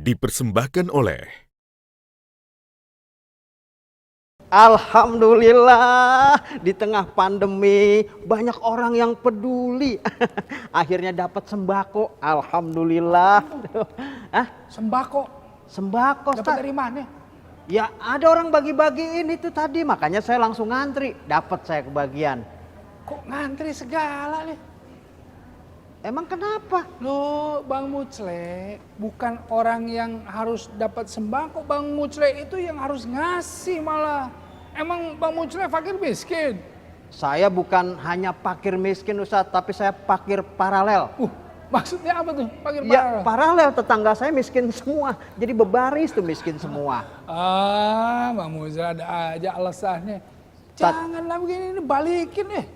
dipersembahkan oleh Alhamdulillah, di tengah pandemi banyak orang yang peduli. Akhirnya dapat sembako. Alhamdulillah. Hah? Sembako Sembako, dapat Ustaz? dari mana? Ya ada orang bagi-bagiin itu tadi, makanya saya langsung ngantri. Dapat saya kebagian. Kok ngantri segala nih? Emang kenapa? Loh, Bang Mucle bukan orang yang harus dapat sembako. Bang Mucle itu yang harus ngasih malah. Emang Bang Mucle fakir miskin? Saya bukan hanya fakir miskin, Ustaz, tapi saya fakir paralel. Maksudnya apa tuh fakir Ya paralel? paralel, tetangga saya miskin semua. Jadi bebaris tuh miskin semua. Bang Mucle ada aja alasannya. Janganlah begini, ini balikin deh.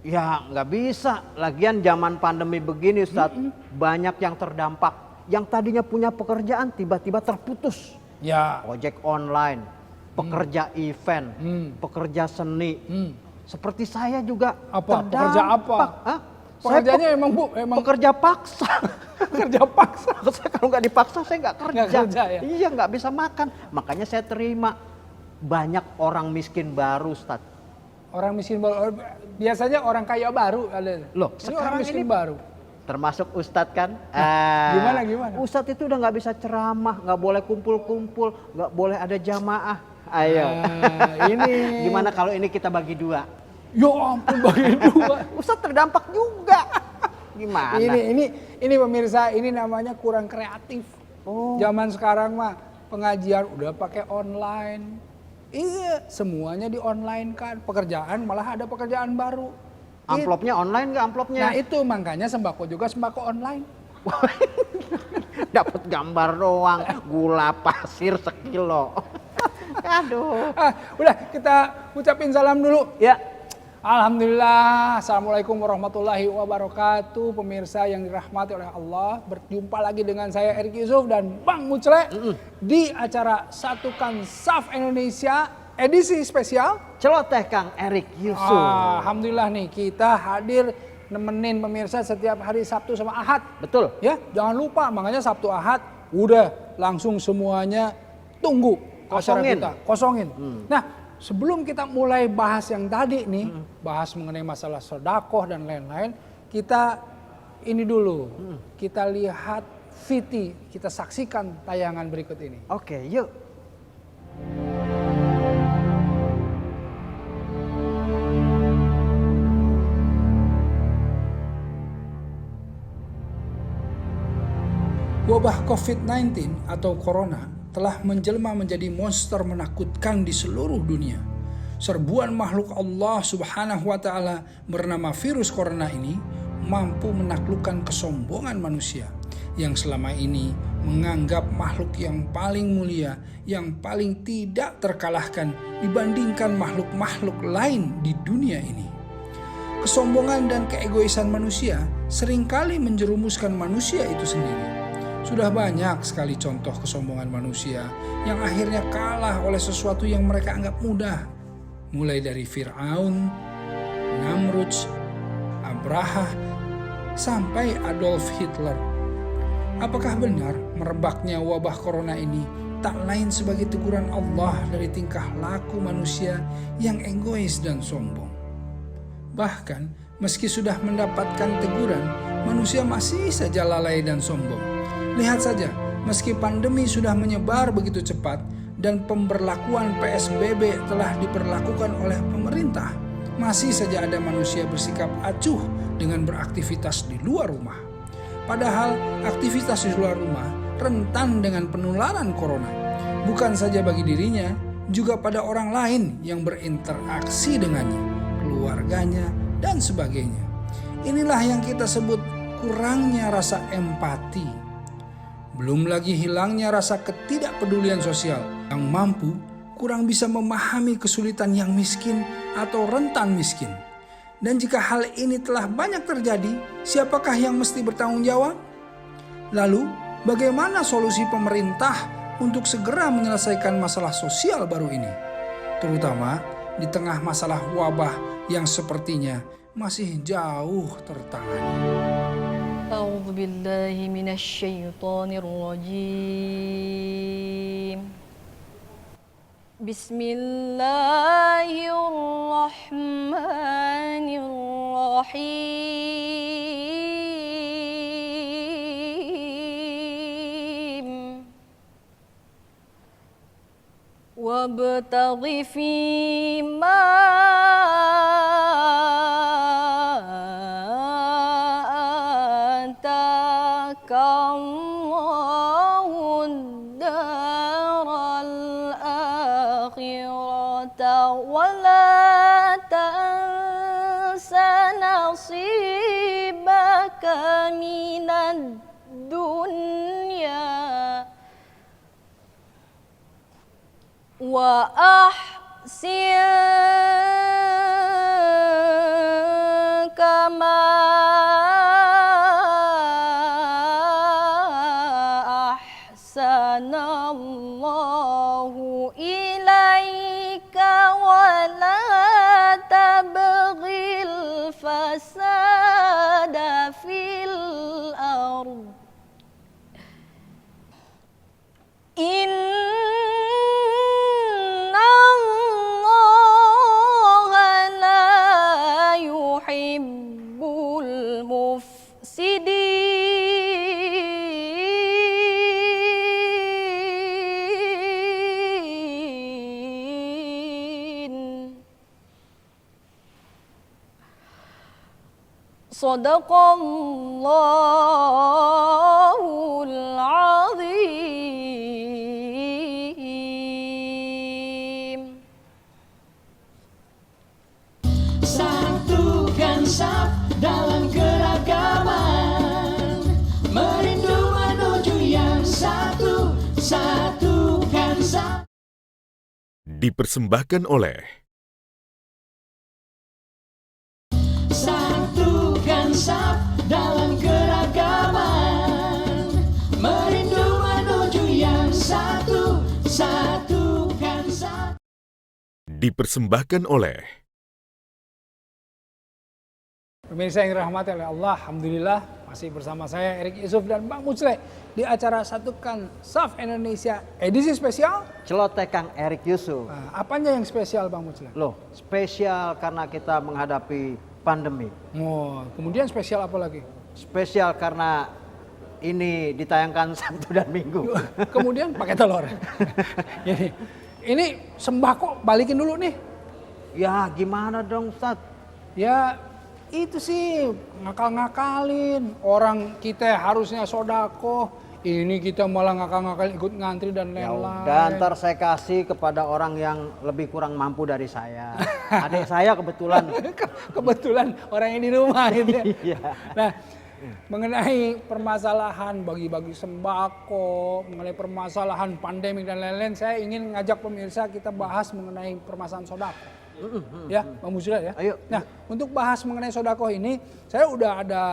Ya nggak bisa. Lagian zaman pandemi begini, Ustaz, banyak yang terdampak. Yang tadinya punya pekerjaan tiba-tiba terputus. Ya. Ojek online, pekerja event, pekerja seni. Seperti saya juga Apa? terdampak. Pekerja apa? Hah? Pekerjaannya Saya emang Bu, emang pekerja paksa. kerja paksa. Saya kalau nggak dipaksa saya nggak kerja. Nggak kerja ya? Iya nggak bisa makan. Makanya saya terima. Banyak orang miskin baru, Ustaz. Orang miskin baru, biasanya orang kaya baru ada. Loh, Ini sekarang orang miskin ini baru. termasuk Ustadz kan? Gimana? Ustadz itu udah nggak bisa ceramah, nggak boleh kumpul-kumpul, nggak boleh ada jamaah. Ayo. Ini. Gimana kalau ini kita bagi dua? Ya ampun bagi dua. Ustadz terdampak juga. Gimana? Ini pemirsa, ini namanya kurang kreatif. Oh. Zaman sekarang mah pengajian udah pakai online. Iya, semuanya di online kan. Pekerjaan malah ada pekerjaan baru. Amplopnya online nggak amplopnya? Nah itu makanya sembako juga sembako online. Dapat gambar doang, gula pasir sekilo. Aduh. Udah kita ucapin salam dulu. Ya. Alhamdulillah, Assalamualaikum warahmatullahi wabarakatuh. Pemirsa yang dirahmati oleh Allah, berjumpa lagi dengan saya Erik Yusuf dan Bang Mucle di acara Satukan Saf Indonesia edisi spesial Celoteh Kang Erik Yusuf. Alhamdulillah nih kita hadir nemenin pemirsa setiap hari Sabtu sama Ahad. Betul. Ya, jangan lupa makanya Sabtu Ahad udah langsung semuanya tunggu acara Kosongin. kita. Kosongin. Nah, sebelum kita mulai bahas yang tadi nih, bahas mengenai masalah sedekah dan lain-lain, kita ini dulu, kita lihat VT, kita saksikan tayangan berikut ini. Oke, yuk. Wabah COVID-19 atau Corona telah menjelma menjadi monster menakutkan di seluruh dunia. Serbuan makhluk Allah Subhanahu wa Ta'ala bernama virus Corona ini mampu menaklukkan kesombongan manusia yang selama ini menganggap makhluk yang paling mulia, yang paling tidak terkalahkan dibandingkan makhluk-makhluk lain di dunia ini. Kesombongan dan keegoisan manusia seringkali menjerumuskan manusia itu sendiri. Sudah banyak sekali contoh kesombongan manusia yang akhirnya kalah oleh sesuatu yang mereka anggap mudah. Mulai dari Fir'aun, Namrud, Abraha, sampai Adolf Hitler. Apakah benar merebaknya wabah corona ini tak lain sebagai teguran Allah dari tingkah laku manusia yang egois dan sombong? Bahkan meski sudah mendapatkan teguran, manusia masih saja lalai dan sombong. Lihat saja, meski pandemi sudah menyebar begitu cepat dan pemberlakuan PSBB telah diberlakukan oleh pemerintah, masih saja ada manusia bersikap acuh dengan beraktivitas di luar rumah. Padahal aktivitas di luar rumah rentan dengan penularan corona. Bukan saja bagi dirinya, juga pada orang lain yang berinteraksi dengannya, keluarganya, dan sebagainya. Inilah yang kita sebut kurangnya rasa empati. Belum lagi hilangnya rasa ketidakpedulian sosial yang mampu kurang bisa memahami kesulitan yang miskin atau rentan miskin. Dan jika hal ini telah banyak terjadi, siapakah yang mesti bertanggung jawab? Lalu, bagaimana solusi pemerintah untuk segera menyelesaikan masalah sosial baru ini? Terutama di tengah masalah wabah yang sepertinya masih jauh tertangani. أعوذ بالله من الشيطان الرجيم بسم الله الرحمن الرحيم وابتغ فيما آتاك الله الدار الآخرة ولا تنس نصيبك من الدنيا وأحسن كما أحسن الله إليك ولا تبغي الفساد في الأرض إن الله لا يحب المفسدين صدق الله العظيم. Satukan saf dalam keragaman, merindu menuju yang satu, satukan saf. Dipersembahkan oleh Satukan saf dalam keragaman, merindu menuju yang satu, satukan saf. dipersembahkan oleh Pemirsa yang dirahmati oleh Allah, alhamdulillah masih bersama saya Erik Yusuf dan Bang Muclek di acara Satukan Saf Indonesia edisi spesial. Celoteh Kang Erik Yusuf. Nah, apanya yang spesial Bang Muclek? Loh, spesial karena kita menghadapi pandemi. Oh, kemudian spesial apa lagi? Spesial karena ini ditayangkan Sabtu dan Minggu. Kemudian pakai telur. ini sembako balikin dulu nih. Ya gimana dong Ustaz? Ya itu sih ngakal-ngakalin. Orang kita harusnya sodako. Ini kita malah ngakal-ngakalin ikut ngantri dan Ya lain-lain. udah, ntar saya kasih kepada orang yang lebih kurang mampu dari saya. Adik saya kebetulan. Kebetulan orang yang di rumah gitu ya. Iya. Nah, mengenai permasalahan bagi-bagi sembako, mengenai permasalahan pandemi dan lain-lain, saya ingin ngajak pemirsa kita bahas mengenai permasalahan sodako. Ya, Bang Musila ya. Ayo. Nah, untuk bahas mengenai sodako ini, saya udah ada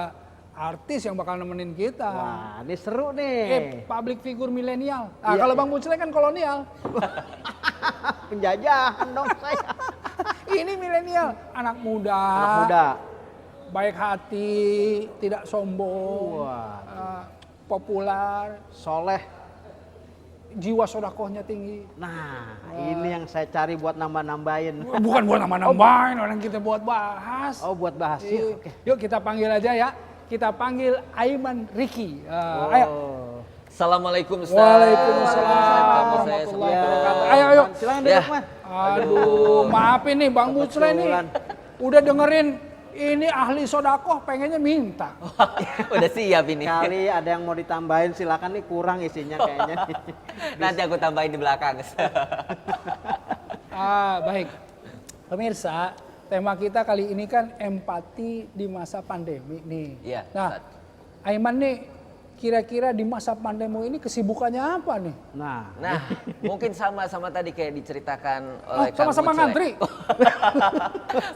artis yang bakal nemenin kita. Wah, ini seru nih. Public figure milenial. Nah, Iya, kalau iya. Bang Musila kan kolonial. Penjajahan dong saya. Ini milenial, anak muda. Anak muda. Baik hati, tidak sombong, Wah. populer, Soleh. jiwa sodakohnya tinggi. Nah, ini yang saya cari buat nambah-nambahin. Bukan buat nama-nambahin, orang kita buat bahas. Oh, buat bahas ya. Yuk, Oke. yuk kita panggil aja ya. Kita panggil Aiman Riki. Oh. Ayo. Assalamualaikum Ustaz. Waalaikumsalam Nama saya warahmatullahi Safiul. wabarakatuh. Ayo, ayo. Silakan Ya. duduk, Mas. Aduh, maafin nih Bang Mucle nih. Kebetulan. Udah dengerin ini ahli sodakoh pengennya minta. Udah siap ini. Kali ada yang mau ditambahin silakan nih, kurang isinya kayaknya. Nanti aku tambahin di belakang. Baik. Pemirsa, tema kita kali ini kan empati di masa pandemi nih. Iya, Nah, Ustaz. Aiman nih kira-kira di masa pandemi ini kesibukannya apa nih? Nah, Nah, mungkin sama-sama tadi kayak diceritakan oleh Kang Sama-sama Muclek. ngantri.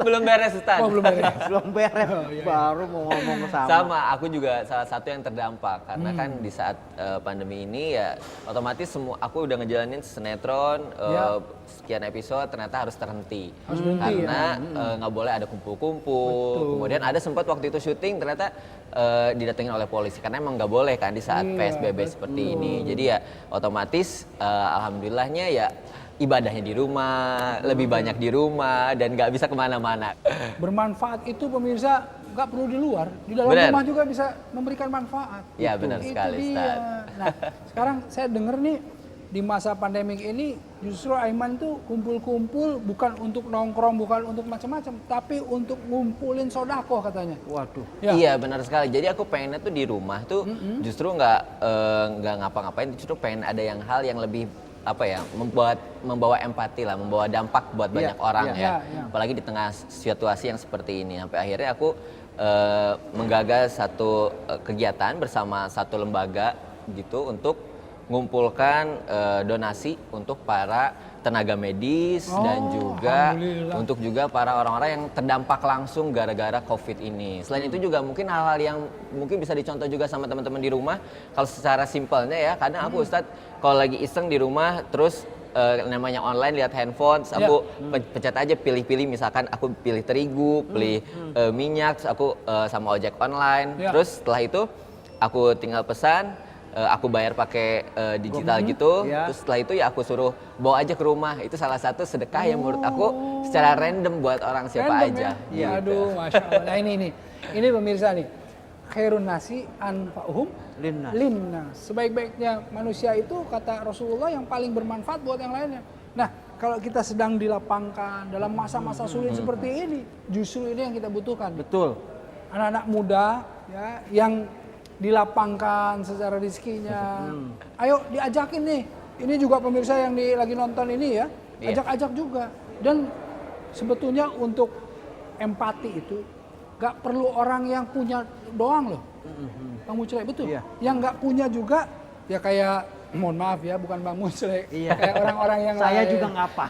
Belum beres Ustaz. Oh, belum beres. belum beres, baru mau ngomong sama. Sama, aku juga salah satu yang terdampak karena kan di saat pandemi ini ya otomatis semua aku udah ngejalanin sinetron, Ya. sekian episode ternyata harus terhenti. Harus berhenti, karena nggak boleh ada kumpul-kumpul. Kemudian ada sempat waktu itu syuting ternyata didatengin oleh polisi karena emang nggak boleh kan di saat PSBB seperti ini. Jadi ya otomatis alhamdulillahnya ya ibadahnya di rumah, lebih banyak di rumah dan nggak bisa kemana-mana. Bermanfaat itu pemirsa nggak perlu di luar, di dalam Benar. rumah juga bisa memberikan manfaat. Ya, benar Itu sekali, dia. Ustaz. Nah, sekarang saya dengar nih di masa pandemik ini justru Aiman tuh kumpul-kumpul bukan untuk nongkrong, bukan untuk macam-macam, tapi untuk ngumpulin sodakoh katanya. Waduh. Ya. Iya benar sekali. Jadi aku pengennya tuh di rumah tuh justru nggak ngapa-ngapain, justru pengen ada yang hal yang lebih apa ya membawa empati lah, membawa dampak buat banyak orang ya. Apalagi di tengah situasi yang seperti ini. Sampai akhirnya aku menggagas satu kegiatan bersama satu lembaga gitu untuk mengumpulkan donasi untuk para tenaga medis dan juga untuk juga para orang-orang yang terdampak langsung gara-gara COVID ini. Selain itu juga mungkin hal-hal yang mungkin bisa dicontoh juga sama teman-teman di rumah. Kalau secara simpelnya ya, kadang aku Ustadz kalau lagi iseng di rumah terus namanya online lihat handphone, aku pencet aja pilih-pilih, misalkan aku pilih terigu, pilih minyak, terus aku sama ojek online. Terus setelah itu aku tinggal pesan, aku bayar pakai digital gitu, terus setelah itu ya aku suruh bawa aja ke rumah. Itu salah satu sedekah yang menurut aku secara random buat orang siapa aja. Ya? Gitu. Aduh, masya Allah. Nah ini pemirsa nih, khairun nasi anfa'uhum linnas. Sebaik-baiknya manusia itu kata Rasulullah yang paling bermanfaat buat yang lainnya. Nah, kalau kita sedang dilapangkan dalam masa-masa sulit seperti ini, justru ini yang kita butuhkan. Betul. Anak-anak muda ya yang dilapangkan secara rezekinya. Ayo diajakin nih. Ini juga pemirsa yang lagi nonton ini ya, ajak-ajak juga. Dan sebetulnya untuk empati itu gak perlu orang yang punya doang loh. Bang Muclek, betul. Yang gak punya juga ya kayak, mohon maaf ya, bukan Bang Muclek, kayak orang-orang yang Saya lain. juga ngapa.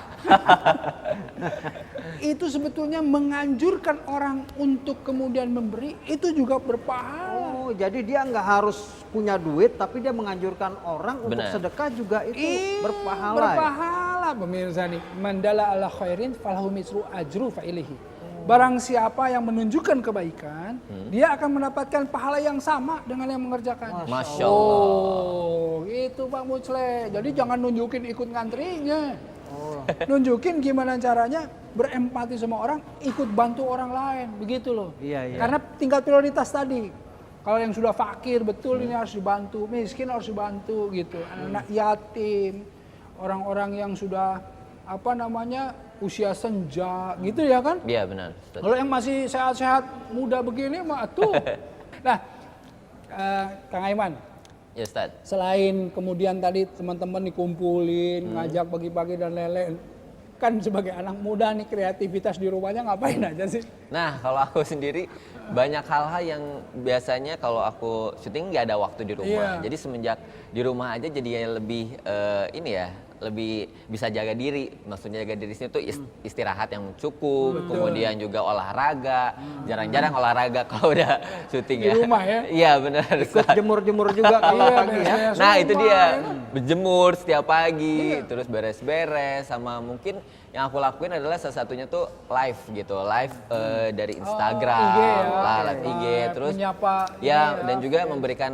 Itu sebetulnya menganjurkan orang untuk kemudian memberi, itu juga berpahala. Oh, jadi dia nggak harus punya duit, tapi dia menganjurkan orang untuk sedekah juga itu berpahala. Berpahala pemirsa nih. Mandala ala khairin falahu misru ajru fa'ilihi. Barang siapa yang menunjukkan kebaikan, dia akan mendapatkan pahala yang sama dengan yang mengerjakannya. Masya Allah. Oh, itu Pak Muclek. Jadi jangan nunjukin ikut ngantrinya. Nunjukin gimana caranya berempati sama orang, ikut bantu orang lain, begitu loh. Karena tinggal prioritas tadi. Kalau yang sudah fakir, betul ini harus dibantu, miskin harus dibantu gitu. Anak-anak yatim, orang-orang yang sudah usia senja gitu ya kan? Iya benar. Kalau yang masih sehat-sehat muda begini mah tuh. Nah, Kang Aiman. Ya Ustaz. Selain kemudian tadi teman-teman dikumpulin, ngajak pagi-pagi dan lele, kan sebagai anak muda nih kreativitas di rumahnya ngapain aja sih? Nah kalau aku sendiri banyak hal-hal yang biasanya kalau aku syuting nggak ada waktu di rumah. Jadi semenjak di rumah aja jadi lebih lebih bisa jaga diri. Maksudnya jaga diri sini tuh istirahat yang cukup, kemudian juga olahraga. Jarang-jarang olahraga kalau udah syuting ya. Di rumah ya? Iya benar. Ikut jemur-jemur juga kalau pagi ya. Nah itu dia, berjemur setiap pagi, terus beres-beres, sama mungkin yang aku lakuin adalah salah satunya tuh live gitu, live dari Instagram, IG ya? live IG, terus menyapa dan juga memberikan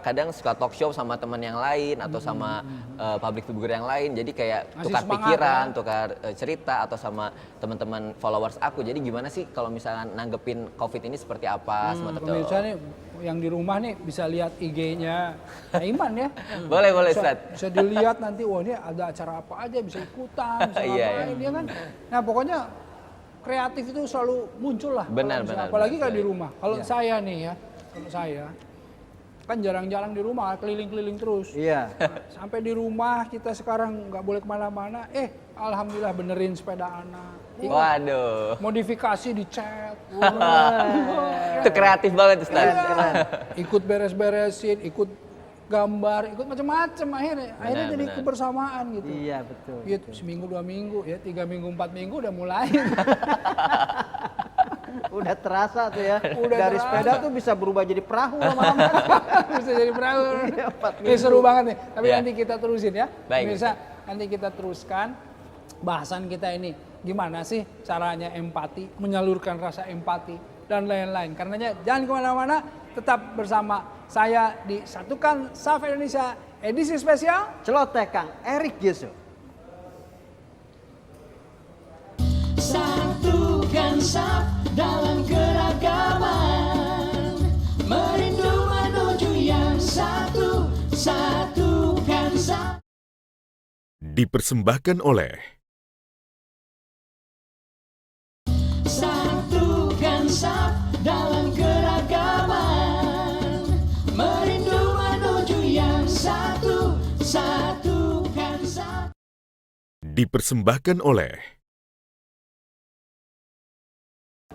kadang suka talk show sama teman yang lain atau sama public figure yang lain, jadi kayak Ngasih tukar semangat, pikiran, tukar cerita atau sama teman-teman followers aku. Jadi gimana sih kalau misalnya nanggepin COVID ini seperti apa semacam itu. Pemirsa nih yang di rumah nih bisa lihat IG-nya Aiman ya. Boleh Ustaz. Bisa dilihat nanti, wah ini ada acara apa aja, bisa ikutan, bisa ngapain dia kan. Nah pokoknya kreatif itu selalu muncul lah. Benar. Apalagi kalau di rumah. Kalau saya nih ya, kalau saya kan jarang-jarang di rumah, keliling-keliling terus. Iya. Sampai di rumah kita sekarang nggak boleh kemana-mana. Alhamdulillah benerin sepeda anak. Waduh. Modifikasi dicat. Itu kreatif banget Ustaz. Ikut beres-beresin, ikut gambar, ikut macam-macam akhirnya jadi kebersamaan gitu. Iya betul. Gitu, seminggu 2 minggu ya, 3 minggu 4 minggu udah mulai. Udah terasa tuh ya. Udah Dari terasa. sepeda tuh bisa berubah jadi perahu lama-lama. Bisa bisa jadi perahu. Iya, 4 Ini seru banget nih. Tapi Iya. nanti kita terusin ya. Baik. Pemirsa, nanti kita teruskan bahasan kita ini. Gimana sih caranya empati, menyalurkan rasa empati, dan lain-lain. Karenanya jangan kemana-mana, tetap bersama saya di Satukan Saf Indonesia edisi spesial. Celoteh Kang Erik Yusuf. Satukan saf dalam keragaman, merindu menuju yang satu. Satukan saf. Dipersembahkan oleh Satukan saf dalam keragaman, merindu menuju yang satu. Satukan saf. dipersembahkan oleh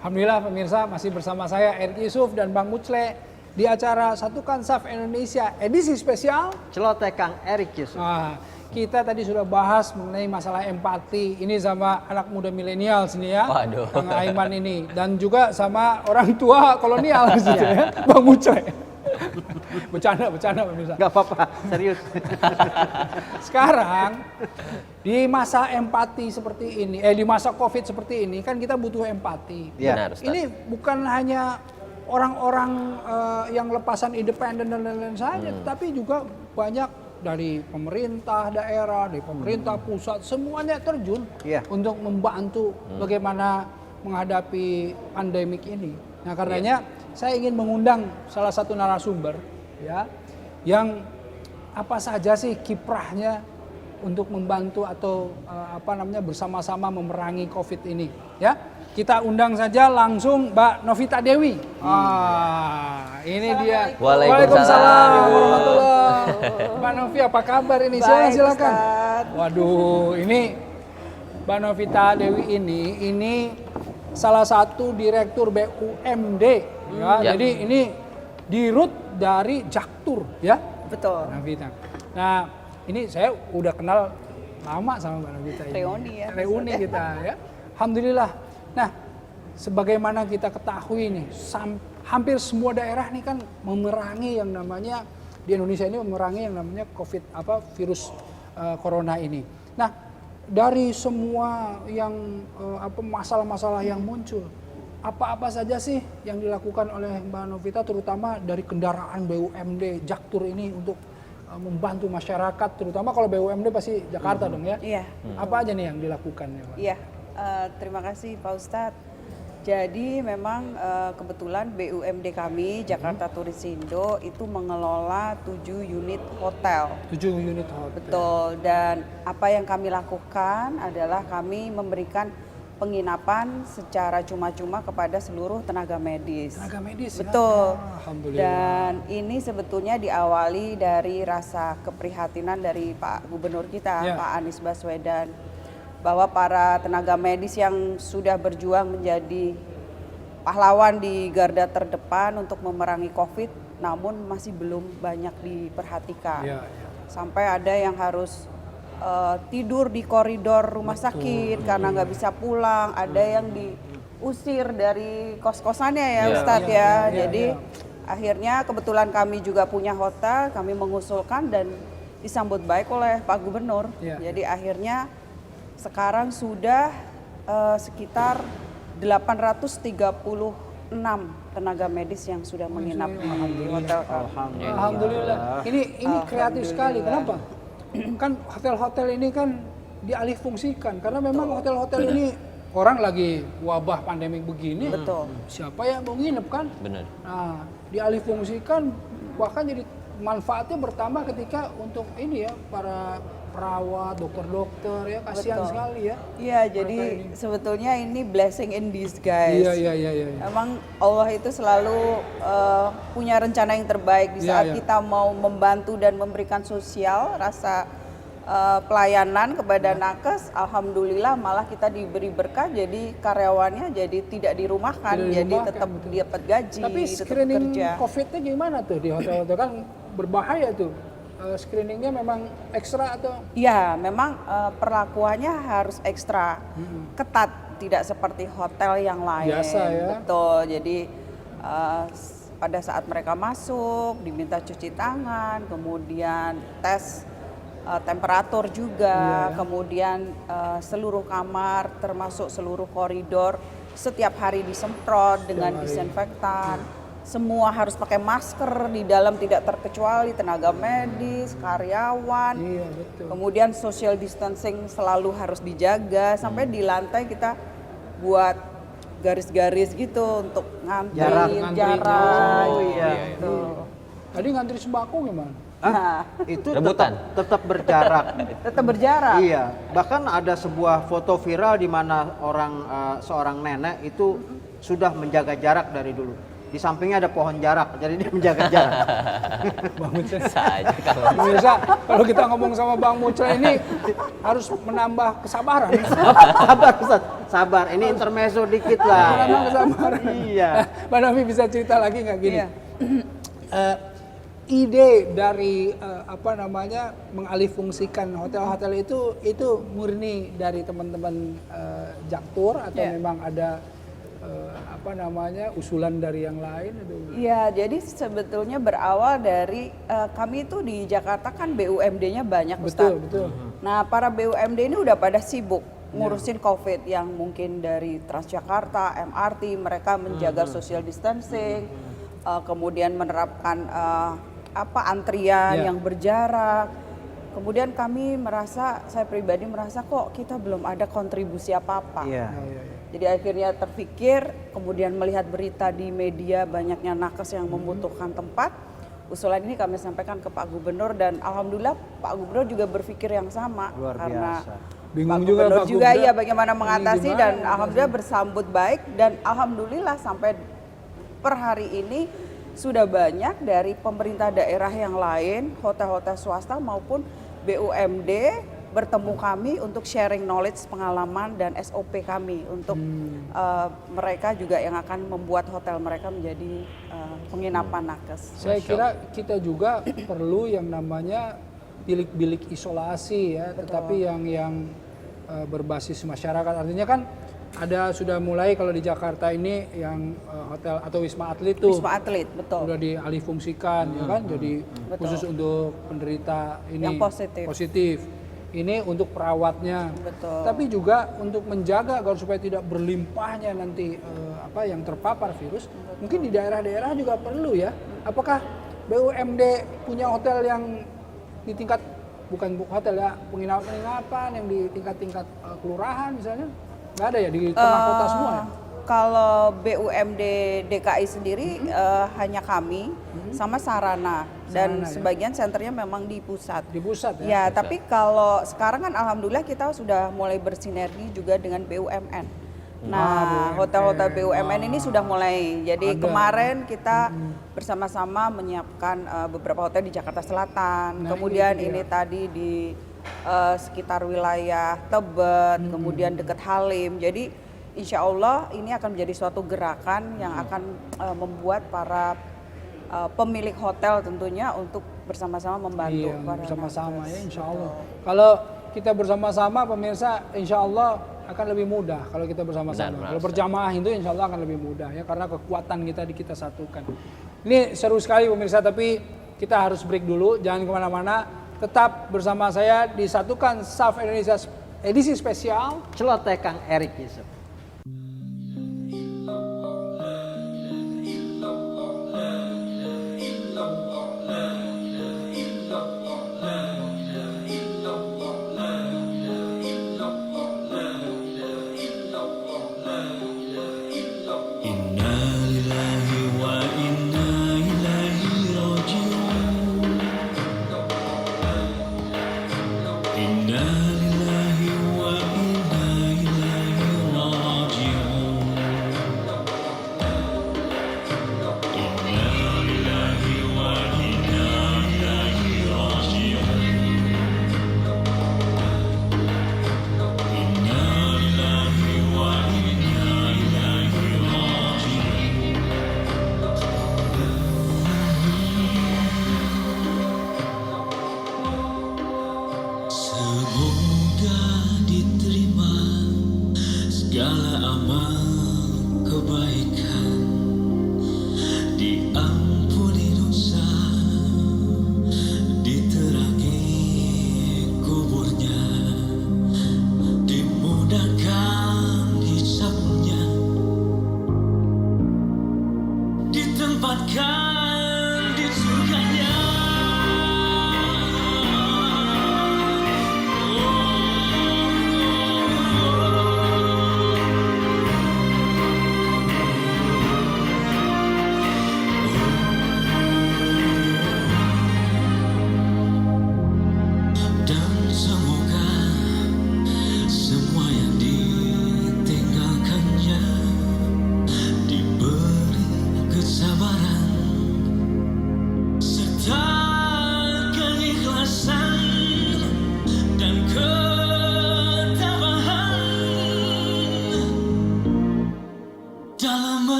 Alhamdulillah pemirsa masih bersama saya Erik Yusuf dan Bang Mucle di acara Satukan Saf Indonesia edisi spesial. Celoteh Kang Erik Yusuf. Nah, kita tadi sudah bahas mengenai masalah empati ini sama anak muda milenial sini ya. Waduh. Kang Aiman ini dan juga sama orang tua kolonial sini ya, Bang Mucle. Bercanda pemirsa. Gak apa-apa, serius. Sekarang di masa empati seperti ini, di masa Covid seperti ini kan kita butuh empati. Iya. Benar, Ustaz. Ini bukan hanya orang-orang yang lepasan independen dan lain-lain saja, tapi juga banyak dari pemerintah daerah, dari pemerintah pusat, semuanya terjun Iya. untuk membantu bagaimana menghadapi pandemik ini. Nah, karenanya saya ingin mengundang salah satu narasumber ya yang apa saja sih kiprahnya untuk membantu atau bersama-sama memerangi Covid ini ya. Kita undang saja langsung Mbak Novita Dewi. Ini dia. Waalaikumsalam. warahmatullahi. Mbak Novi apa kabar ini? Silakan. Waduh, ini Mbak Novita Dewi ini salah satu direktur BUMD ya. Ya. Jadi ini dirut dari Jaktur ya. Betul. Novita. Nah, ini saya udah kenal lama sama Mbak Novita ini. Reuni ya, Reuni kita ya. Alhamdulillah. Nah, sebagaimana kita ketahui nih, hampir semua daerah nih kan memerangi yang namanya di Indonesia ini memerangi yang namanya virus corona ini. Nah, dari semua yang masalah-masalah yang muncul, apa-apa saja sih yang dilakukan oleh Mbak Novita terutama dari kendaraan BUMD Jaktur ini untuk membantu masyarakat, terutama kalau BUMD pasti Jakarta dong ya. Iya. Apa aja nih yang dilakukan ya, Pak? Iya. Terima kasih Pak Ustadz. Jadi memang kebetulan BUMD kami Jakarta Turisindo itu mengelola 7 unit hotel. 7 unit hotel. Betul. Dan apa yang kami lakukan adalah kami memberikan penginapan secara cuma-cuma kepada seluruh tenaga medis. Tenaga medis ya? Betul. Alhamdulillah. Dan ini sebetulnya diawali dari rasa keprihatinan dari Pak Gubernur kita, Ya. Pak Anies Baswedan, bahwa para tenaga medis yang sudah berjuang menjadi pahlawan di garda terdepan untuk memerangi Covid, namun masih belum banyak diperhatikan. Ya, ya. Sampai ada yang harus tidur di koridor rumah sakit karena nggak bisa pulang, ada yang diusir dari kos-kosannya ya, Ya. Ustadz Ya, ya. ya, Jadi ya. akhirnya kebetulan kami juga punya hotel, kami mengusulkan dan disambut baik oleh Pak Gubernur. Ya. Jadi akhirnya sekarang sudah sekitar 836 tenaga medis yang sudah menginap di hotel kami. Alhamdulillah. Ini kreatif sekali. Kenapa? Kan hotel-hotel ini kan dialihfungsikan karena memang hotel-hotel ini orang lagi wabah pandemik begini. Betul. Siapa yang mau nginep kan? Benar. Nah, dialihfungsikan bahkan jadi manfaatnya bertambah ketika untuk ini ya para perawat, dokter-dokter ya kasihan Betul. sekali ya. Iya, jadi sebetulnya ini blessing in disguise. Iya. Emang Allah itu selalu punya rencana yang terbaik di Iya, saat iya. kita mau membantu dan memberikan sosial, rasa pelayanan kepada nakes. Alhamdulillah malah kita diberi berkah, jadi karyawannya jadi tidak dirumahkan, Tidak jadi dirumahkan, tetap betul. dapat gaji, Tapi tetap screening kerja. COVID-nya gimana tuh di hotel-hotel kan berbahaya tuh. Screeningnya memang ekstra atau? Ya, memang perlakuannya harus ekstra ketat, tidak seperti hotel yang lain. Biasa ya. Betul. Jadi pada saat mereka masuk diminta cuci tangan, kemudian tes temperatur juga, kemudian seluruh kamar termasuk seluruh koridor setiap hari disemprot dengan disinfektan. Semua harus pakai masker di dalam tidak terkecuali tenaga medis, karyawan. Kemudian social distancing selalu harus dijaga sampai di lantai kita buat garis-garis gitu untuk ngantri jarak. Oh iya. Gitu. Tadi ngantri sembako gimana? Itu Rebutan. tetap berjarak. Tetap berjarak. Iya, bahkan ada sebuah foto viral di mana seorang nenek itu sudah menjaga jarak dari dulu. Di sampingnya ada pohon jarak, jadi dia menjaga jarak. Bang Mucra. Saja kalau Pemirsa, kalau kita ngomong sama Bang Mucra ini harus menambah kesabaran. Sabar Ustaz, sabar. Ini intermezzo dikit lah. Menambah kesabaran. Iya. Mbak Novi bisa cerita lagi nggak gini? Iya. Ide dari mengalihfungsikan hotel-hotel itu murni dari teman-teman Jaktur atau memang ada usulan dari yang lain? Iya, jadi sebetulnya berawal dari kami itu di Jakarta kan BUMD-nya banyak, Ustaz. Betul. Nah, para BUMD ini udah pada sibuk ngurusin COVID yang mungkin dari Transjakarta, MRT, mereka menjaga social distancing, kemudian menerapkan antrian yang berjarak. Kemudian saya pribadi merasa kok kita belum ada kontribusi apa-apa. Iya. Jadi akhirnya terpikir, kemudian melihat berita di media banyaknya nakes yang membutuhkan tempat. Usulan ini kami sampaikan ke Pak Gubernur dan alhamdulillah Pak Gubernur juga berfikir yang sama. Luar karena biasa. Bingung Pak juga Gubernur Pak juga Gubernur. ya bagaimana mengatasi Gimana dan alhamdulillah bersambut baik dan alhamdulillah sampai per hari ini sudah banyak dari pemerintah daerah yang lain, hotel-hotel swasta maupun BUMD bertemu kami untuk sharing knowledge, pengalaman dan SOP kami untuk mereka juga yang akan membuat hotel mereka menjadi penginapan nakes. Saya kira kita juga perlu yang namanya bilik-bilik isolasi ya, tetapi yang berbasis masyarakat. Artinya kan sudah mulai kalau di Jakarta ini yang hotel atau Wisma Atlet tuh. Wisma Atlet, betul. Sudah dialihfungsikan ya kan, jadi khusus untuk penderita ini yang positif. Ini untuk perawatnya. Betul. Tapi juga untuk menjaga agar supaya tidak berlimpahnya nanti yang terpapar virus. Mungkin di daerah-daerah juga perlu ya. Apakah BUMD punya hotel yang di tingkat bukan hotel ya, penginapan yang di tingkat-tingkat kelurahan misalnya? Nggak ada ya di tengah kota semua ya? Kalau BUMD DKI sendiri hanya kami sama Sarana dan sebagian senternya memang di pusat. Di pusat ya? Ya, tapi kalau sekarang kan alhamdulillah kita sudah mulai bersinergi juga dengan BUMN. Nah, hotel-hotel BUMN ini sudah mulai. Jadi kemarin kita bersama-sama menyiapkan beberapa hotel di Jakarta Selatan. Kemudian ini tadi di sekitar wilayah Tebet, kemudian dekat Halim. Jadi insya Allah ini akan menjadi suatu gerakan yang akan membuat para pemilik hotel tentunya untuk bersama-sama membantu. Bersama-sama ya insya Allah. Kalau kita bersama-sama pemirsa insya Allah akan lebih mudah kalau kita bersama-sama. Kalau berjamaah itu insya Allah akan lebih mudah ya karena kekuatan kita satukan. Ini seru sekali pemirsa, tapi kita harus break dulu, jangan kemana-mana. Tetap bersama saya di Satukan SAF Indonesia edisi spesial Celoteh Kang Erik Yusuf.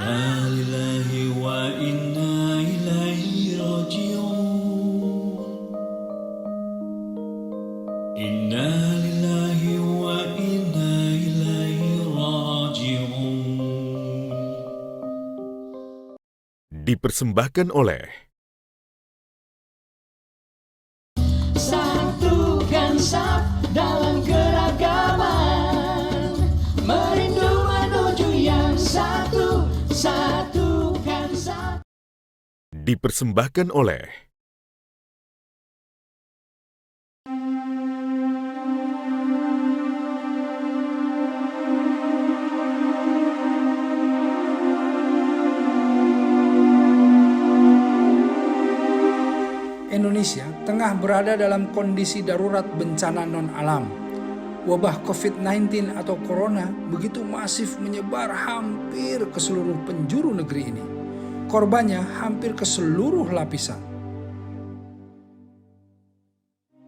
Inna lillahi wa inna ilaihi raji'un. Inna lillahi wa inna ilaihi raji'un. Dipersembahkan oleh Satukan saf dalam keragaman, merindu menuju yang satu, satukan saf. dipersembahkan oleh Indonesia tengah berada dalam kondisi darurat bencana non-alam. Wabah COVID-19 atau Corona begitu masif menyebar hampir ke seluruh penjuru negeri ini. Korbannya hampir ke seluruh lapisan.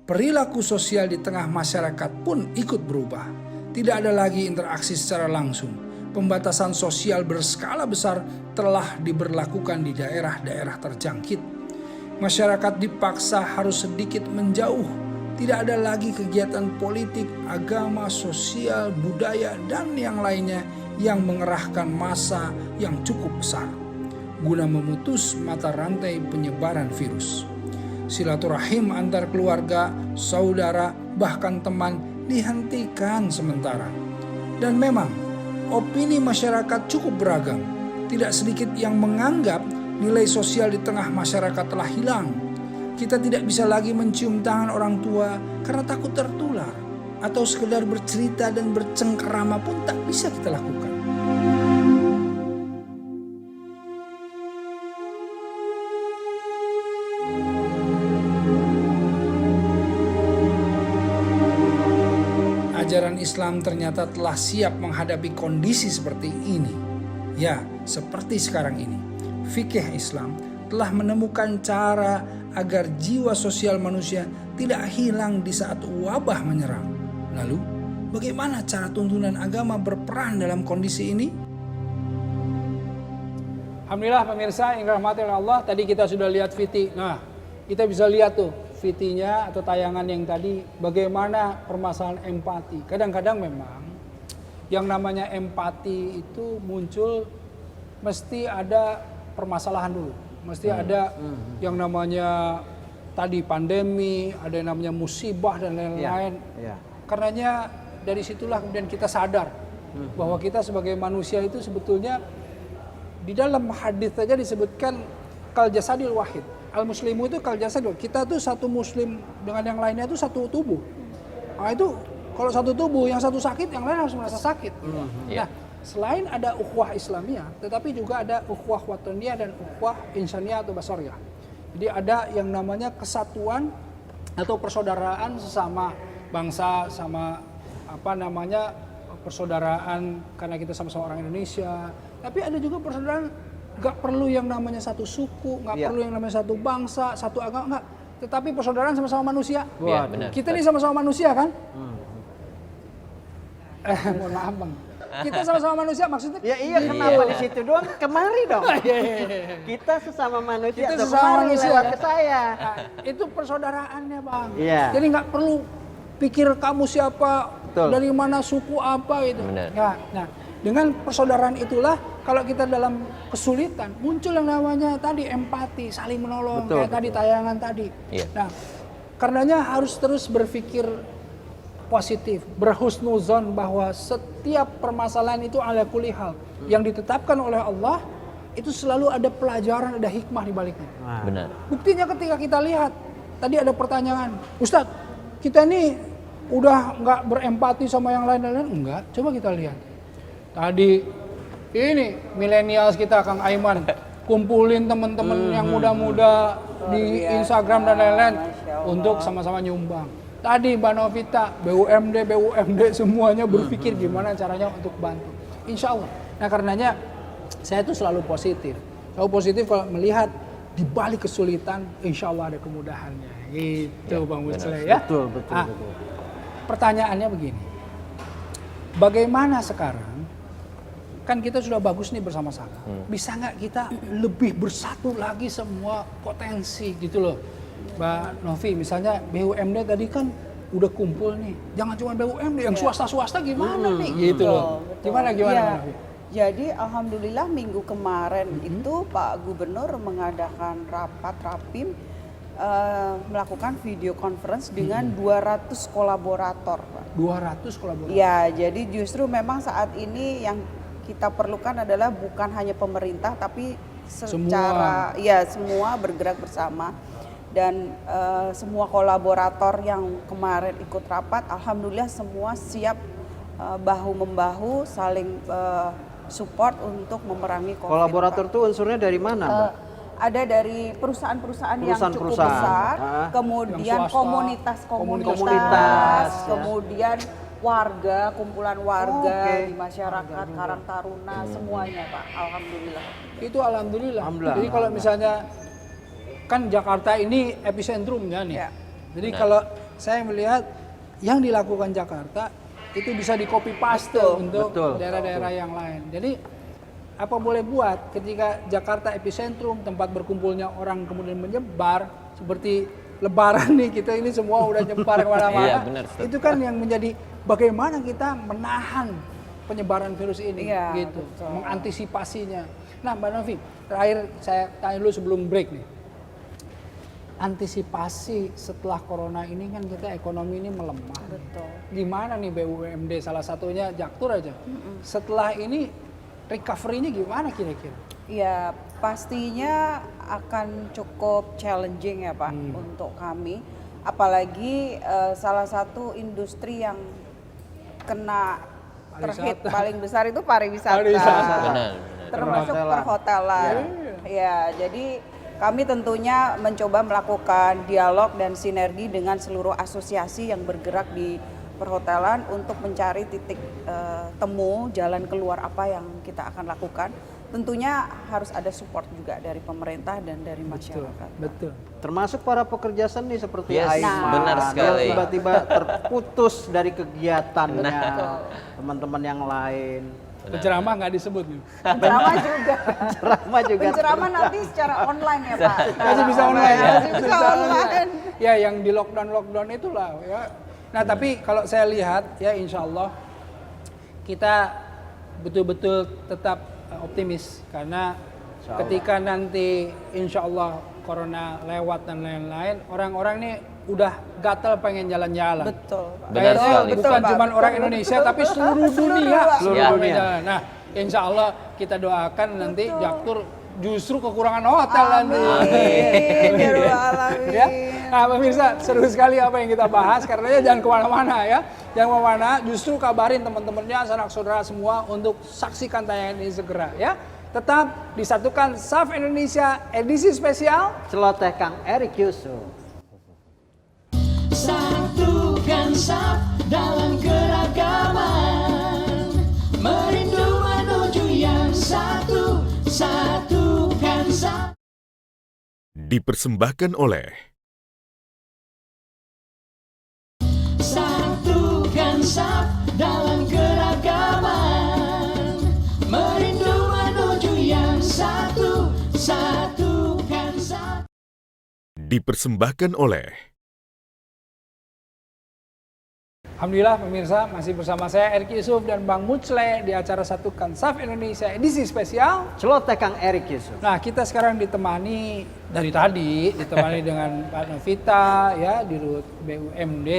Perilaku sosial di tengah masyarakat pun ikut berubah. Tidak ada lagi interaksi secara langsung. Pembatasan sosial berskala besar telah diberlakukan di daerah-daerah terjangkit. Masyarakat dipaksa harus sedikit menjauh. Tidak ada lagi kegiatan politik, agama, sosial, budaya, dan yang lainnya yang mengerahkan massa yang cukup besar guna memutus mata rantai penyebaran virus. Silaturahim antar keluarga, saudara, bahkan teman dihentikan sementara. Dan memang opini masyarakat cukup beragam. Tidak sedikit yang menganggap nilai sosial di tengah masyarakat telah hilang. Kita tidak bisa lagi mencium tangan orang tua karena takut tertular. Atau sekedar bercerita dan bercengkerama pun tak bisa kita lakukan. Ajaran Islam ternyata telah siap menghadapi kondisi seperti ini. Ya, seperti sekarang ini. Fikih Islam telah menemukan cara agar jiwa sosial manusia tidak hilang di saat wabah menyerang. Lalu, bagaimana cara tuntunan agama berperan dalam kondisi ini? Alhamdulillah pemirsa yang dirahmati oleh Allah, tadi kita sudah lihat VT. Nah, kita bisa lihat tuh VT-nya atau tayangan yang tadi bagaimana permasalahan empati. Kadang-kadang memang yang namanya empati itu muncul mesti ada permasalahan dulu. Mesti ada yang namanya tadi pandemi, ada yang namanya musibah dan lain-lain. Karenanya dari situlah kemudian kita sadar bahwa kita sebagai manusia itu sebetulnya di dalam hadis saja disebutkan kal jasadil wahid. Al muslimu itu kal jasadil. Kita tuh satu muslim dengan yang lainnya itu satu tubuh. Nah itu kalau satu tubuh yang satu sakit yang lain harus merasa sakit. Nah, selain ada ukhuwah Islamiyah, tetapi juga ada ukhuwah wataniyah dan ukhuwah insaniyah atau basariyah. Jadi ada yang namanya kesatuan atau persaudaraan sesama bangsa, sama persaudaraan karena kita sama-sama orang Indonesia. Tapi ada juga persaudaraan nggak perlu yang namanya satu suku, nggak perlu yang namanya satu bangsa, satu agama, nggak. Tetapi persaudaraan sama-sama manusia. Ya, benar. Kita ini sama-sama manusia kan? Mohon maaf bang. Kita sama-sama manusia maksudnya? Ya iya, kenapa di situ doang? Kemari dong. Kita sesama manusia. Kita sesama manusia lewat kan? ke saya. Nah, itu persaudaraannya bang. Iya. Jadi nggak perlu pikir kamu siapa, Betul. dari mana suku apa itu. Benar. Nah, dengan persaudaraan itulah kalau kita dalam kesulitan muncul yang namanya tadi empati, saling menolong. Betul, Kayak tadi tayangan tadi. Iya. Nah, karenanya harus terus berpikir positif, berhusnuzon bahwa setiap permasalahan itu ala kulli hal yang ditetapkan oleh Allah itu selalu ada pelajaran, ada hikmah di baliknya. Benar. Buktinya ketika kita lihat tadi ada pertanyaan, Ustadz, kita ini udah nggak berempati sama yang lain-lain? Enggak. Coba kita lihat. Tadi ini milenials kita Kang Aiman kumpulin teman-teman yang muda-muda di Instagram dan lain-lain untuk sama-sama nyumbang. Tadi Mbak Novita, BUMD semuanya berpikir gimana caranya untuk bantu. Insya Allah. Nah karenanya saya itu selalu positif. Selalu positif kalau melihat di balik kesulitan, insya Allah ada kemudahannya. Gitu Bang Musle ya. Betul. Pertanyaannya begini. Bagaimana sekarang kan kita sudah bagus nih bersama-sama. Bisa nggak kita lebih bersatu lagi semua potensi gitu loh, Mbak Novi. Misalnya BUMD tadi kan udah kumpul nih, jangan cuma BUMD, yang swasta-swasta gimana nih gitu loh. Gimana Iya. Mbak Novi? Jadi alhamdulillah minggu kemarin itu Pak Gubernur mengadakan rapat Rapim, melakukan video conference dengan 200 kolaborator, Pak. 200 kolaborasi. Ya, jadi justru memang saat ini yang kita perlukan adalah bukan hanya pemerintah tapi secara semua bergerak bersama, dan semua kolaborator yang kemarin ikut rapat alhamdulillah semua siap bahu membahu saling support untuk memerangi COVID. Kolaborator itu unsurnya dari mana, Mbak? Ada dari perusahaan-perusahaan yang cukup besar, kemudian yang swasta, komunitas, ya. kemudian warga, kumpulan warga di masyarakat, Karang Taruna, semuanya Pak, alhamdulillah. Itu alhamdulillah. Jadi kalau misalnya kan Jakarta ini epicentrumnya nih. Ya. Jadi kalau saya melihat yang dilakukan Jakarta itu bisa di copy paste untuk daerah-daerah yang lain. Jadi apa boleh buat ketika Jakarta epicentrum, tempat berkumpulnya orang kemudian menyebar seperti Lebaran nih, kita ini semua udah nyebar kemana-mana. Iya, benar, itu kan yang menjadi bagaimana kita menahan penyebaran virus ini, gitu, mengantisipasinya. Nah, Mbak Novi, terakhir saya tanya dulu sebelum break nih. Antisipasi setelah corona ini kan kita ekonomi ini melemah. Betul. Gimana nih BUMD, salah satunya Jaktur aja. Setelah ini recovery-nya gimana kira-kira? Ya, pastinya akan cukup challenging ya Pak untuk kami. Apalagi salah satu industri yang kena terhit paling besar itu pariwisata. Benar. Termasuk perhotelan. Ya, jadi kami tentunya mencoba melakukan dialog dan sinergi dengan seluruh asosiasi yang bergerak di perhotelan untuk mencari titik temu, jalan keluar apa yang kita akan lakukan. Tentunya harus ada support juga dari pemerintah dan dari masyarakat. Betul. Termasuk para pekerja seni seperti Yes, Aiman, benar sekali. yang tiba-tiba terputus dari kegiatannya, teman-teman yang lain. Penceramah nggak disebut nih. Penceramah juga. Ceramah juga. Penceramah nanti secara online ya Pak. Masih bisa online ya. Masih bisa online. Ya, yang di lockdown itulah ya. Nah, tapi kalau saya lihat ya insya Allah kita betul-betul tetap optimis, karena ketika nanti insya Allah corona lewat dan lain-lain, orang-orang ini udah gatel pengen jalan-jalan. Betul. Benar sekali. Bukan cuma orang Indonesia tapi seluruh dunia. Seluruh dunia. Jalan. Nah, insya Allah kita doakan nanti Jaktur justru kekurangan hotel nanti. Ya. Nah, pemirsa, seru sekali apa yang kita bahas, karenanya jangan kemana-mana ya. Jangan kemana-mana, justru kabarin teman-temannya, sanak saudara semua untuk saksikan tayangan ini segera ya. Tetap disatukan SAF Indonesia edisi spesial Celoteh Kang Erik Yusuf. Satukan SAF dalam keragaman, merindu menuju yang satu, satukan SAF. Dipersembahkan oleh Satukan SAF dalam keragaman, merindu menuju yang satu, satukan SAF. dipersembahkan oleh Alhamdulillah pemirsa, masih bersama saya Erik Yusuf dan Bang Mucle di acara Satukan SAF Indonesia edisi spesial. Celoteh Kang Erik Yusuf. Nah, kita sekarang ditemani dari tadi, ditemani dengan Pak Novita ya di Rut BUMD.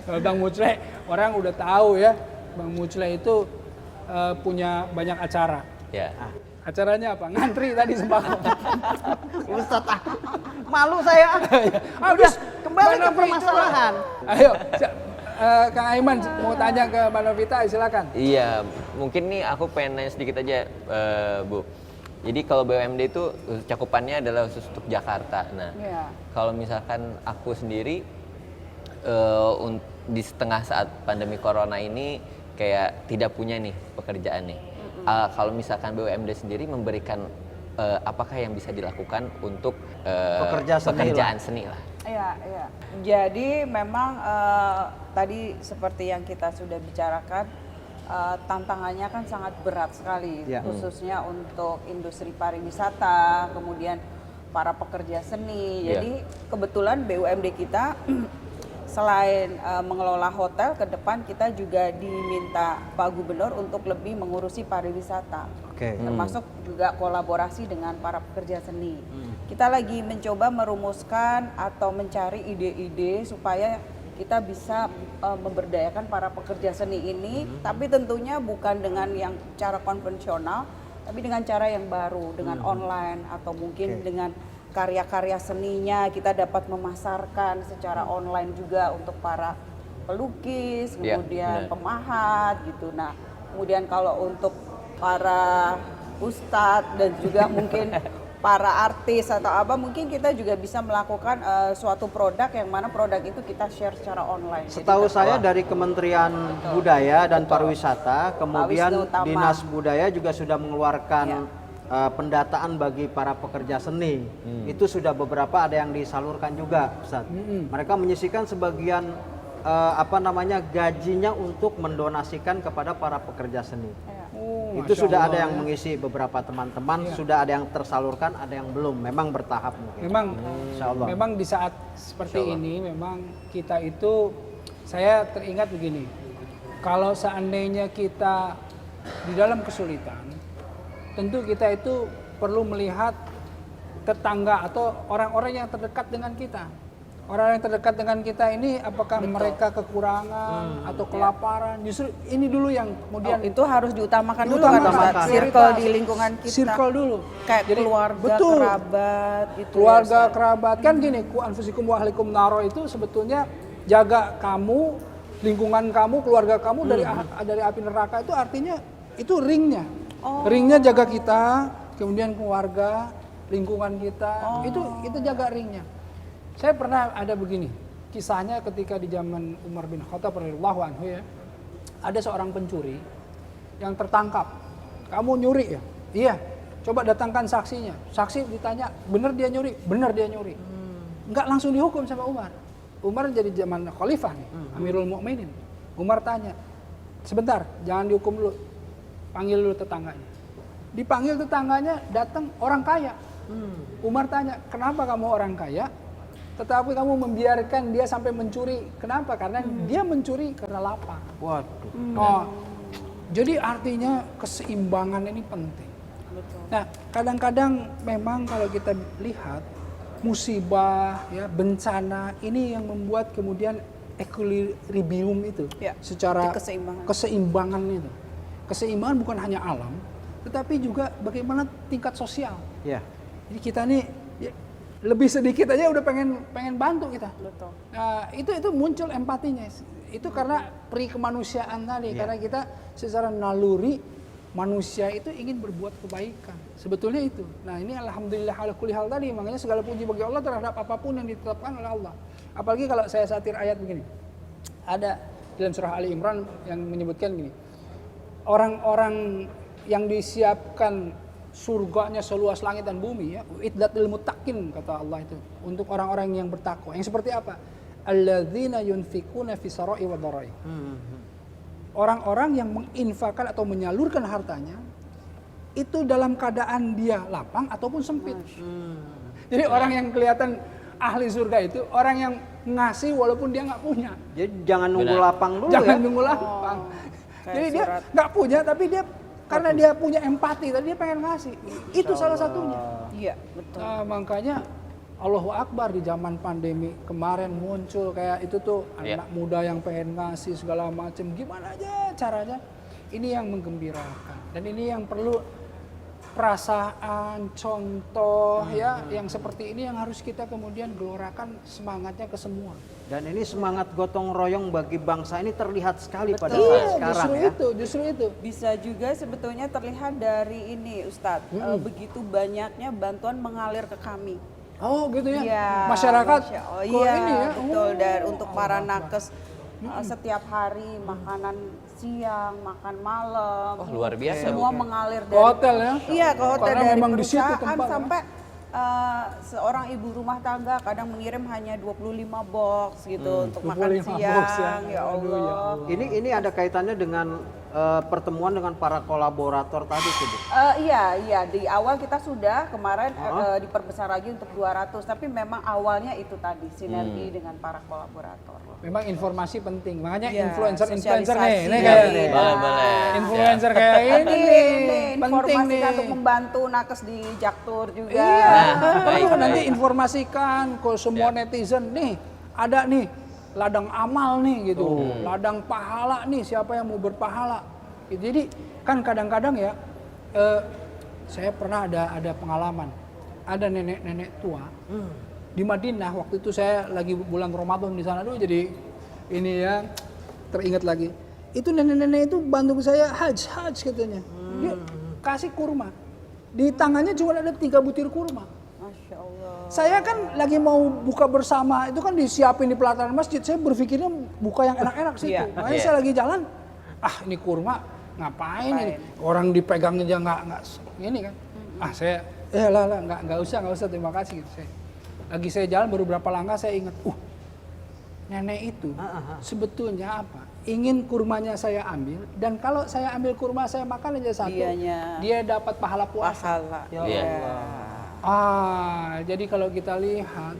Kalau Bang Mucle, orang udah tahu ya, Bang Mucle itu punya banyak acara. Ya. Acaranya apa? Ngantri tadi sembako. Ustaz, malu saya. Habis Kembali ke permasalahan. Ayo, Kang Aiman mau tanya ke Mbak Novita, silakan. Iya, mungkin nih aku pengen nanya sedikit aja, Bu. Jadi kalau BUMD itu cakupannya adalah khusus untuk Jakarta. Nah, kalau misalkan aku sendiri di setengah saat pandemi corona ini kayak tidak punya nih pekerjaan nih. Kalau misalkan BUMD sendiri memberikan apakah yang bisa dilakukan untuk pekerjaan seni lah? Iya. Jadi memang tadi seperti yang kita sudah bicarakan, tantangannya kan sangat berat sekali, Ya. khususnya untuk industri pariwisata, kemudian para pekerja seni. Ya. Jadi kebetulan BUMD kita selain mengelola hotel, ke depan kita juga diminta Pak Gubernur untuk lebih mengurusi pariwisata. Oke. Termasuk juga kolaborasi dengan para pekerja seni. Kita lagi mencoba merumuskan atau mencari ide-ide supaya kita bisa memberdayakan para pekerja seni ini, tapi tentunya bukan dengan yang cara konvensional, tapi dengan cara yang baru, dengan online atau mungkin dengan karya-karya seninya kita dapat memasarkan secara online juga untuk para pelukis, Iya, kemudian benar. pemahat gitu. Nah, kemudian kalau untuk para ustadz dan juga mungkin para artis atau apa, mungkin kita juga bisa melakukan suatu produk yang mana produk itu kita share secara online. Jadi Setahu kita- saya dari Kementerian Budaya dan Pariwisata, kemudian Wisnu Tama. Dinas Budaya juga sudah mengeluarkan Ya. pendataan bagi para pekerja seni. Itu sudah beberapa ada yang disalurkan juga, Ustaz. Mereka menyisihkan sebagian gajinya untuk mendonasikan kepada para pekerja seni. Itu Masya sudah Allah, ada yang ya. mengisi beberapa teman-teman, sudah ada yang tersalurkan, ada yang belum. Memang bertahap mungkin. Memang, Insya Allah. memang di saat seperti ini, memang kita itu, saya teringat begini, kalau seandainya kita di dalam kesulitan, tentu kita itu perlu melihat tetangga atau orang-orang yang terdekat dengan kita. Orang yang terdekat dengan kita ini, apakah mereka kekurangan atau kelaparan? Justru ini dulu yang kemudian itu harus diutamakan dulu kan Diutamakan. Ustadz. Circle di lingkungan kita. circle dulu. Kayak Jadi, keluarga, betul. kerabat gitu. Keluarga, ya, Ustadz. kerabat, kan gini, ku anfusikum wa ahlikum naro itu sebetulnya jaga kamu, lingkungan kamu, keluarga kamu dari api neraka, itu artinya itu ringnya. Ringnya jaga kita, kemudian keluarga, lingkungan kita, itu jaga ringnya. Saya pernah ada begini, kisahnya ketika di zaman Umar bin Khattab radhiyallahu anhu ya, ada seorang pencuri yang tertangkap. Kamu nyuri ya? Iya. Coba datangkan saksinya. Saksi ditanya, benar dia nyuri? Benar dia nyuri. Enggak langsung dihukum sama Umar. Umar jadi zaman khalifah nih, Amirul Mukminin. Umar tanya, sebentar, jangan dihukum dulu. Panggil dulu tetangganya. Dipanggil tetangganya, datang orang kaya. Umar tanya, kenapa kamu orang kaya? Tetapi kamu membiarkan dia sampai mencuri. Kenapa? Karena dia mencuri karena lapar. Waduh. Oh, jadi artinya keseimbangan ini penting. Nah, kadang-kadang memang kalau kita lihat musibah, ya, bencana ini yang membuat kemudian equilibrium itu, Ya, secara keseimbangan. keseimbangan itu. Keseimbangan bukan hanya alam, tetapi juga bagaimana tingkat sosial. Ya. Jadi kita nih ya, lebih sedikit aja udah pengen bantu kita. Betul. Nah, itu muncul empatinya. Itu karena peri kemanusiaan tadi, karena kita secara naluri manusia itu ingin berbuat kebaikan. Sebetulnya itu. Nah, ini alhamdulillah ala kulli hal tadi, makanya segala puji bagi Allah terhadap apapun yang ditetapkan oleh Allah. Apalagi kalau saya satir ayat begini. Ada dalam surah Ali Imran yang menyebutkan gini. Orang-orang yang disiapkan surganya seluas langit dan bumi, ya, iddatul muttaqin kata Allah itu, untuk orang-orang yang bertakwa. Yang seperti apa? Alladzina yunfikuna fi sarai wa dharai. Orang-orang yang menginfakkan atau menyalurkan hartanya itu dalam keadaan dia lapang ataupun sempit. Jadi orang yang kelihatan ahli surga itu orang yang ngasih walaupun dia nggak punya. Jadi jangan nunggu Benar. lapang dulu Jangan ya. nunggu lapang. kayak Jadi dia surat. nggak punya, tapi dia karena dia punya empati, tadi dia pengen ngasih. Itu salah satunya. Iya, betul. Nah, makanya Allahu Akbar di zaman pandemi kemarin muncul kayak itu tuh anak muda yang pengen ngasih segala macam. Gimana aja caranya? Ini yang menggembirakan dan ini yang perlu perasaan, contoh ya, yang seperti ini yang harus kita kemudian gelorakan semangatnya ke semua. Dan ini semangat gotong royong bagi bangsa ini terlihat sekali pada Betul. saat Iya, sekarang justru ya. justru itu. Bisa juga sebetulnya terlihat dari ini Ustadz, begitu banyaknya bantuan mengalir ke kami. Oh gitu ya. Iya, Masyarakat Masya Allah. kok Iya, ini ya. betul. Oh, Dan untuk para Allah nakes setiap hari makanan siang, makan malam. Oh, luar biasa, Bu. Semua mengalir Ke hotel ya? Iya, ke hotel Karena dari memang di situ perusahaan tempat, ya? sampai seorang ibu rumah tangga kadang mengirim hanya 25 box gitu untuk makan 25 box ya. siang. Ya Aduh, ya Allah. Ini ada kaitannya dengan pertemuan dengan para kolaborator tadi tuh, Bu? Iya, di awal kita sudah kemarin diperbesar lagi untuk 200, tapi memang awalnya itu tadi sinergi dengan para kolaborator. Memang informasi penting, makanya Iya, influencer nih, sosialisasi. ini kayak Boleh. influencer kayak ini nih, penting Informasikan nih. untuk membantu nakes di Jaktur juga. Iya, baik, perlu nanti baik. informasikan ke semua netizen nih, ada nih ladang amal nih gitu, ladang pahala nih, siapa yang mau berpahala. Gitu. Jadi kan kadang-kadang ya, saya pernah ada pengalaman, ada nenek-nenek tua di Madinah. Waktu itu saya lagi bulan Ramadan di sana dulu, jadi ini ya teringat lagi. Itu nenek-nenek itu bantu saya hajj katanya. Dia kasih kurma, di tangannya cuma ada 3 butir kurma. Masya Allah. Saya kan lagi mau buka bersama, itu kan disiapin di pelataran masjid. Saya berpikirnya buka yang enak-enak situ. Iya. Makanya saya lagi jalan, ini kurma ngapain ini? Orang dipegang aja nggak ini kan? Saya nggak usah terima kasih gitu. Lagi saya jalan baru berapa langkah saya ingat, nenek itu sebetulnya apa? Ingin kurmanya saya ambil, dan kalau saya ambil kurma saya makan aja satu, dia dapat pahala puasa. Ya Allah. Jadi kalau kita lihat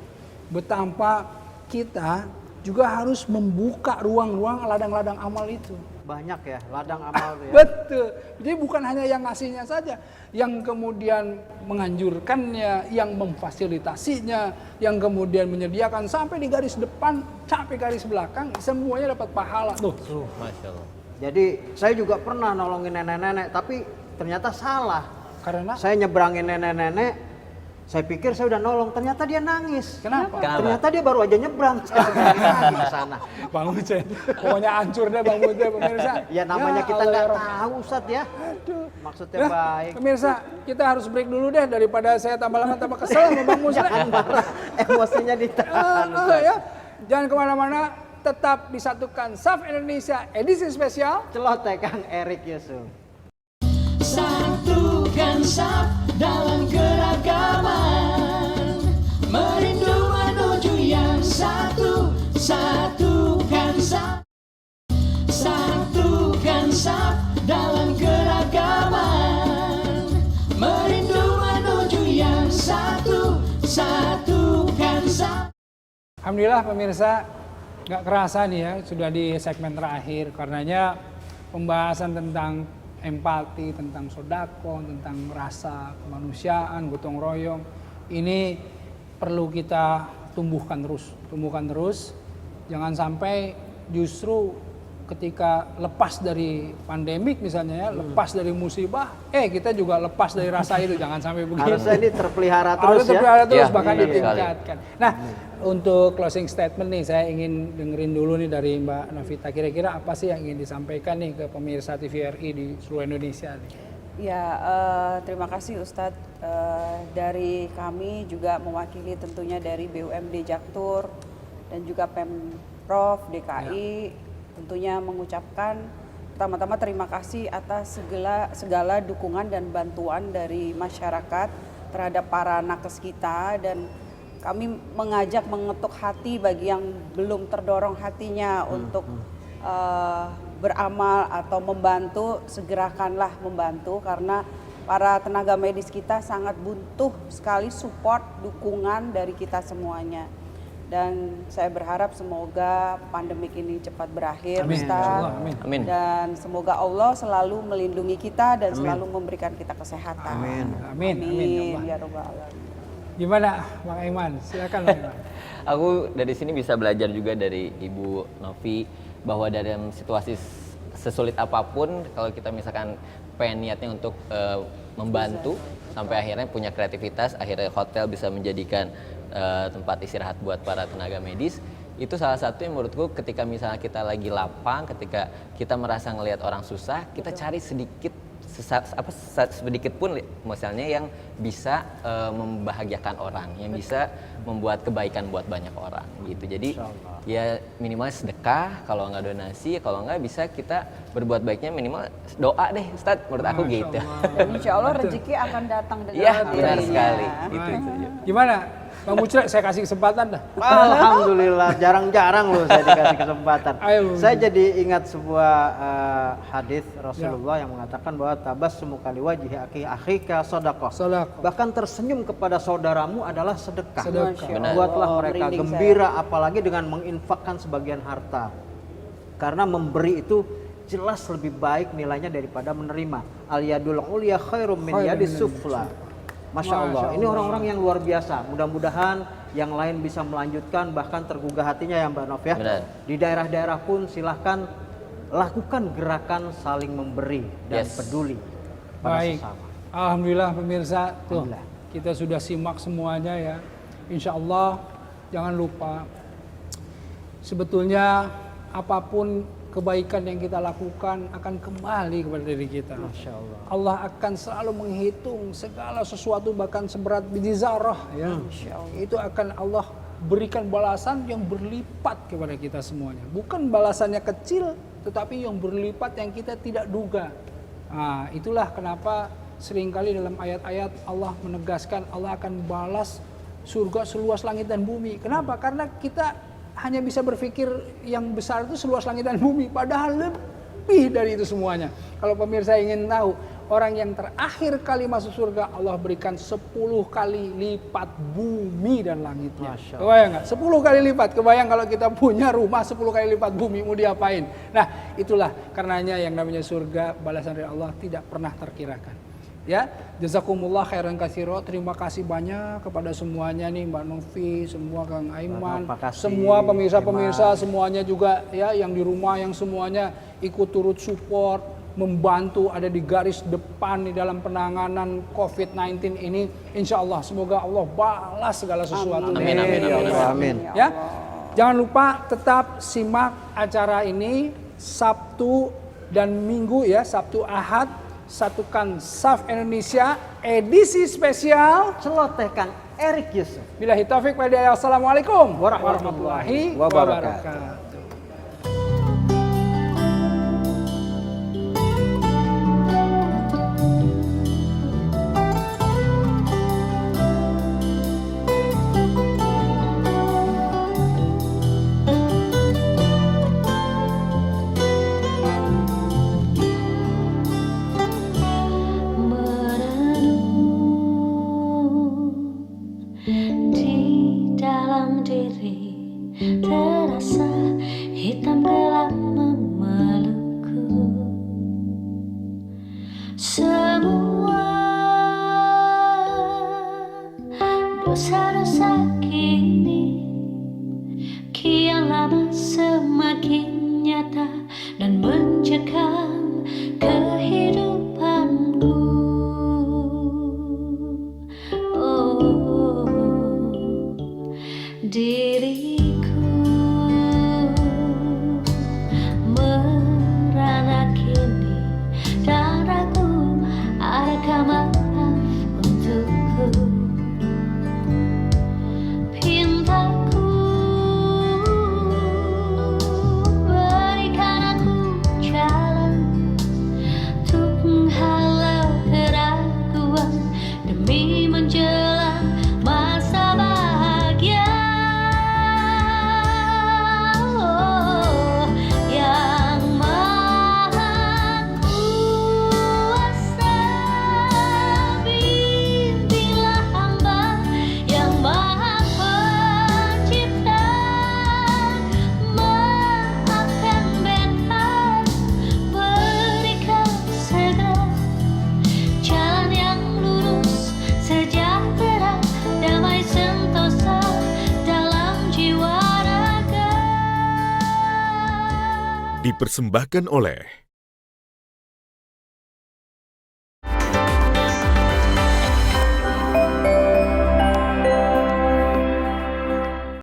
betapa kita juga harus membuka ruang-ruang ladang-ladang amal itu. Banyak ya ladang amal tuh ya. Betul. Jadi bukan hanya yang ngasihnya saja, yang kemudian menganjurkannya, yang memfasilitasinya, yang kemudian menyediakan sampai di garis depan, sampai garis belakang, semuanya dapat pahala. Tuh. Masya Allah. Jadi saya juga pernah nolongin nenek-nenek, tapi ternyata salah. Karena Saya nyebrangin nenek-nenek, saya pikir saya udah nolong, ternyata dia nangis. kenapa? Ternyata dia baru aja nyebrang. Saya nyebrang ke sana. Bang Ucen, pokoknya hancur deh Bang Ucen pemirsa. Ya namanya kita Allah, nggak ya Rob. tahu Ustadz ya. Aduh. Maksudnya Nah, baik. pemirsa, kita harus break dulu deh daripada saya tambah lama tambah kesel sama Bang Musle. Jangan marah, emosinya ditahan. Ya. Jangan kemana-mana, tetap disatukan SAF Indonesia edisi spesial. Celoteh Kang Erik Yusuf. Satukan SAF dalam keragaman, merindu menuju yang satu. Satukan SAF, satukan SAF dalam keragaman, merindu menuju yang satu. Satukan SAF. Alhamdulillah pemirsa, nggak kerasa nih ya, sudah di segmen terakhir. Karenanya pembahasan tentang empati, tentang sodako, tentang rasa kemanusiaan, gotong royong, ini perlu kita tumbuhkan terus. Jangan sampai justru ketika lepas dari pandemik misalnya ya, lepas dari musibah, kita juga lepas dari rasa itu. Jangan sampai begitu. Harusnya ini terpelihara terus Harus terpelihara terus, Ya, bahkan benar ditingkatkan. Nah, untuk closing statement nih, saya ingin dengerin dulu nih dari Mbak Novita. Kira-kira apa sih yang ingin disampaikan nih ke pemirsa TVRI di seluruh Indonesia nih? Ya, terima kasih Ustadz. Dari kami juga mewakili tentunya dari BUMD Jaktur dan juga Pemprov DKI, tentunya mengucapkan pertama-tama terima kasih atas segala dukungan dan bantuan dari masyarakat terhadap para nakes kita, dan kami mengajak mengetuk hati bagi yang belum terdorong hatinya untuk beramal atau membantu, segerakanlah membantu, karena para tenaga medis kita sangat butuh sekali support, dukungan dari kita semuanya. Dan saya berharap semoga pandemik ini cepat berakhir, Ustaz. Amin. Dan semoga Allah selalu melindungi kita dan selalu memberikan kita kesehatan. Amin. Ya Rabbal Alamin. Gimana Bang Aiman? Silakan Bang Aiman. Aku dari sini bisa belajar juga dari Ibu Novi, bahwa dalam situasi sesulit apapun, kalau kita misalkan pengen niatnya untuk membantu, sampai akhirnya punya kreativitas, akhirnya hotel bisa menjadikan tempat istirahat buat para tenaga medis. Itu salah satu yang menurutku, ketika misalnya kita lagi lapang, ketika kita merasa ngelihat orang susah, kita cari sedikit pun misalnya yang bisa membahagiakan orang, yang bisa membuat kebaikan buat banyak orang gitu. Jadi ya minimal sedekah, kalau nggak donasi, kalau nggak bisa kita berbuat baiknya minimal doa deh Ustadz, menurut aku gitu. Dan insya Allah rezeki akan datang dengan Iya, benar sendirinya. sekali. Itu. Gimana Bang Mucrek, saya kasih kesempatan dah. Alhamdulillah, jarang-jarang loh saya dikasih kesempatan. Ayo. Saya jadi ingat sebuah hadis Rasulullah yang mengatakan bahwa tabassumu kali wajhi akhika sedekah. Bahkan tersenyum kepada saudaramu adalah sedekah. Benar. Buatlah mereka merinding gembira apalagi dengan menginfakkan sebagian harta. Karena memberi itu jelas lebih baik nilainya daripada menerima. Al yadul ulya khairum min yadis sufla. Masya Allah, ini orang-orang yang luar biasa. Mudah-mudahan yang lain bisa melanjutkan, bahkan tergugah hatinya ya Mbak Nov ya. Benar. Di daerah-daerah pun silahkan lakukan gerakan saling memberi dan peduli pada Baik. sesama. Alhamdulillah pemirsa, tuh Alhamdulillah. kita sudah simak semuanya ya. Insya Allah jangan lupa, sebetulnya apapun kebaikan yang kita lakukan akan kembali kepada diri kita. Masya Allah. Allah akan selalu menghitung segala sesuatu, bahkan seberat biji zarah ya. Itu akan Allah berikan balasan yang berlipat kepada kita semuanya. Bukan balasannya kecil, tetapi yang berlipat yang kita tidak duga. Nah, itulah kenapa seringkali dalam ayat-ayat Allah menegaskan Allah akan balas surga seluas langit dan bumi. Kenapa? Karena kita hanya bisa berpikir yang besar itu seluas langit dan bumi, padahal lebih dari itu semuanya. Kalau pemirsa ingin tahu, orang yang terakhir kali masuk surga Allah berikan 10 kali lipat bumi dan langitnya. Kebayang nggak? 10 kali lipat. Kebayang kalau kita punya rumah 10 kali lipat bumi, mau diapain? Nah, itulah karenanya yang namanya surga, balasan dari Allah tidak pernah terkirakan. Ya, jazakumullah khairan katsiro. Terima kasih banyak kepada semuanya nih, Mbak Novi, semua Kang Aiman, semua pemirsa-pemirsa semuanya juga ya, yang di rumah, yang semuanya ikut turut support, membantu ada di garis depan di dalam penanganan COVID-19 ini. Insya Allah semoga Allah balas segala sesuatu. Amin, amin, amin, Amin. Ya, jangan lupa tetap simak acara ini Sabtu dan Minggu ya, Sabtu Ahad. Satukan Saf Indonesia edisi spesial Celotehkan Erik Yusuf. Billahi taufik wal hidayah. Wassalamualaikum Warahmatullahi warahmatullahi wabarakatuh. wabarakatuh. Di dalam diri terasa hitam gelap memelukku. Semua dosa-dosa kini kian lama semakin nyata dan mencekam kehidupanku. Diriku merana kini dan ragu, adakah maaf untukku? Pintaku berikan aku jalan untuk menghalau keraguan demi menjelang masa bahagia. Dipersembahkan oleh